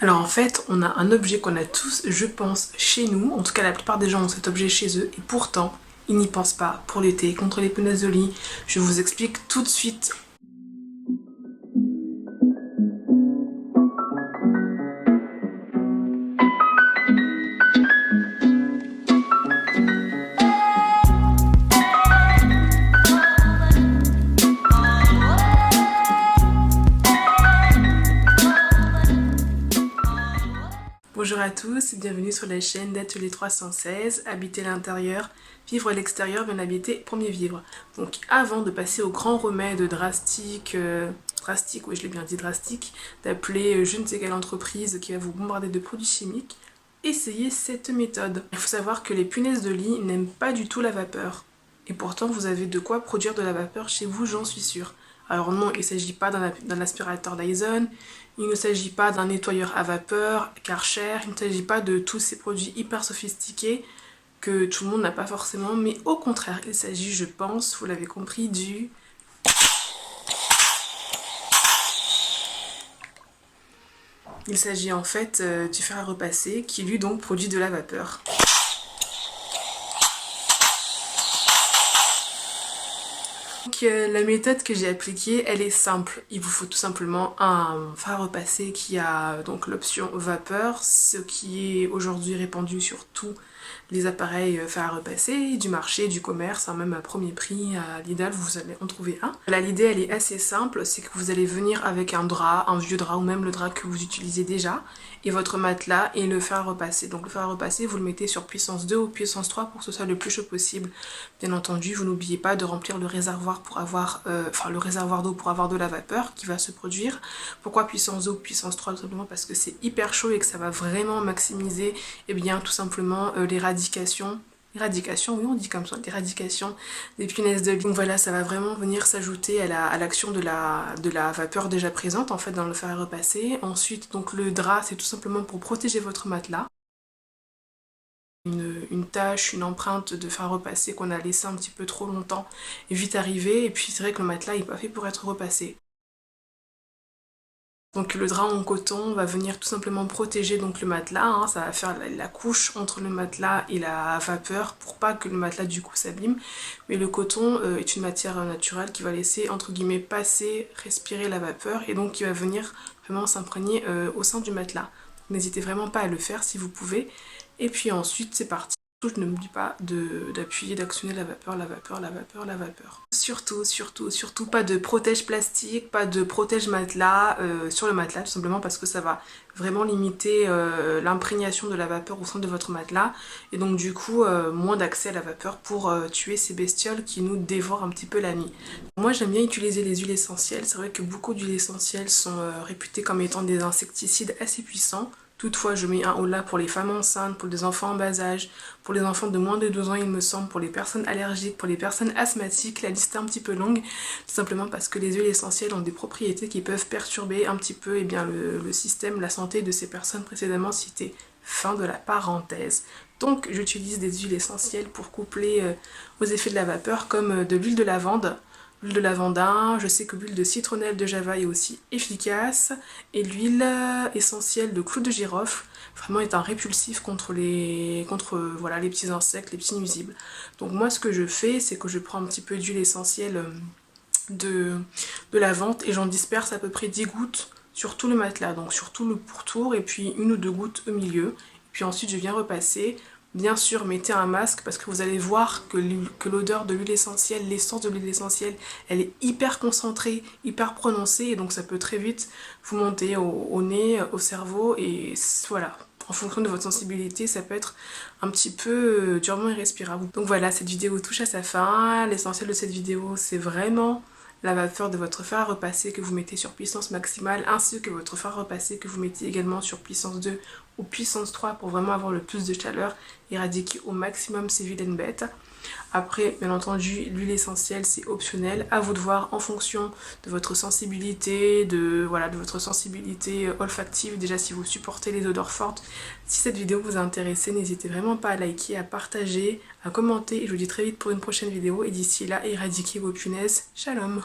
Alors en fait, on a un objet qu'on a tous, je pense, chez nous. En tout cas, la plupart des gens ont cet objet chez eux et pourtant, ils n'y pensent pas pour lutter contre les punaises de lit. Je vous explique tout de suite. Bonjour à tous et bienvenue sur la chaîne d'Atelier 316, habiter l'intérieur, vivre à l'extérieur, bien habiter, premier vivre. Donc avant de passer au grand remède drastique, oui je l'ai bien dit drastique, d'appeler je ne sais quelle entreprise qui va vous bombarder de produits chimiques, essayez cette méthode. Il faut savoir que les punaises de lit n'aiment pas du tout la vapeur. Et pourtant vous avez de quoi produire de la vapeur chez vous, j'en suis sûre. Alors non, il ne s'agit pas d'un aspirateur Dyson, il ne s'agit pas d'un nettoyeur à vapeur, Karcher, il ne s'agit pas de tous ces produits hyper sophistiqués que tout le monde n'a pas forcément, mais au contraire, il s'agit, je pense, vous l'avez compris, du... Il s'agit en fait du fer à repasser qui lui donc produit de la vapeur. Donc la méthode que j'ai appliquée, elle est simple. Il vous faut tout simplement un fer à repasser qui a donc l'option vapeur, ce qui est aujourd'hui répandu sur tous les appareils fer à repasser du marché, du commerce, même à premier prix, à Lidl, vous allez en trouver un. Là, l'idée, elle est assez simple, c'est que vous allez venir avec un drap, un vieux drap ou même le drap que vous utilisez déjà, et votre matelas et le fer à repasser. Donc le fer à repasser, vous le mettez sur puissance 2 ou puissance 3 pour que ce soit le plus chaud possible. Bien entendu, vous n'oubliez pas de remplir le réservoir pour avoir, le réservoir d'eau pour avoir de la vapeur qui va se produire. Pourquoi puissance 2 ou puissance 3? Tout simplement parce que c'est hyper chaud et que ça va vraiment maximiser, et bien tout simplement l'éradication, oui on dit comme ça, l'éradication des punaises de lit. Donc voilà, ça va vraiment venir s'ajouter à l'action de la vapeur déjà présente en fait dans le fer à repasser. Ensuite, donc le drap, c'est tout simplement pour protéger votre matelas. Une tache, une empreinte de fer à repasser qu'on a laissé un petit peu trop longtemps est vite arrivée, et puis c'est vrai que le matelas n'est pas fait pour être repassé. Donc le drap en coton va venir tout simplement protéger donc le matelas, hein, ça va faire la couche entre le matelas et la vapeur pour pas que le matelas du coup s'abîme. Mais le coton est une matière naturelle qui va laisser entre guillemets passer, respirer la vapeur et donc qui va venir vraiment s'imprégner au sein du matelas. N'hésitez vraiment pas à le faire si vous pouvez. Et puis ensuite c'est parti. Je ne me dis pas d'appuyer, d'actionner la vapeur, la vapeur, la vapeur, la vapeur. Surtout, surtout, surtout pas de protège plastique, pas de protège matelas sur le matelas, tout simplement parce que ça va vraiment limiter l'imprégnation de la vapeur au sein de votre matelas et donc du coup moins d'accès à la vapeur pour tuer ces bestioles qui nous dévorent un petit peu la nuit. Moi j'aime bien utiliser les huiles essentielles, c'est vrai que beaucoup d'huiles essentielles sont réputées comme étant des insecticides assez puissants. Toutefois, je mets un holà pour les femmes enceintes, pour les enfants en bas âge, pour les enfants de moins de 12 ans, il me semble, pour les personnes allergiques, pour les personnes asthmatiques. La liste est un petit peu longue, tout simplement parce que les huiles essentielles ont des propriétés qui peuvent perturber un petit peu le système, la santé de ces personnes précédemment citées. Fin de la parenthèse. Donc, j'utilise des huiles essentielles pour coupler aux effets de la vapeur, comme de l'huile de lavande. L'huile de lavandin, je sais que l'huile de citronnelle de Java est aussi efficace, et l'huile essentielle de clou de girofle vraiment est un répulsif contre voilà, les petits insectes, les petits nuisibles. Donc moi ce que je fais, c'est que je prends un petit peu d'huile essentielle de lavande et j'en disperse à peu près 10 gouttes sur tout le matelas, donc sur tout le pourtour, et puis une ou deux gouttes au milieu. Et puis ensuite je viens repasser. Bien sûr, mettez un masque parce que vous allez voir que l'odeur de l'huile essentielle, l'essence de l'huile essentielle, elle est hyper concentrée, hyper prononcée et donc ça peut très vite vous monter au nez, au cerveau et voilà. En fonction de votre sensibilité, ça peut être un petit peu durement irrespirable. Donc voilà, cette vidéo touche à sa fin. L'essentiel de cette vidéo, c'est vraiment la vapeur de votre fer à repasser que vous mettez sur puissance maximale ainsi que votre fer à repasser que vous mettez également sur puissance 2 ou puissance 3 pour vraiment avoir le plus de chaleur, éradiquer au maximum ces vilaines bêtes. Après, bien entendu, l'huile essentielle, c'est optionnel. À vous de voir en fonction de votre sensibilité, de votre sensibilité olfactive, déjà si vous supportez les odeurs fortes. Si cette vidéo vous a intéressé, n'hésitez vraiment pas à liker, à partager, à commenter. Et je vous dis très vite pour une prochaine vidéo. Et d'ici là, éradiquez vos punaises. Shalom!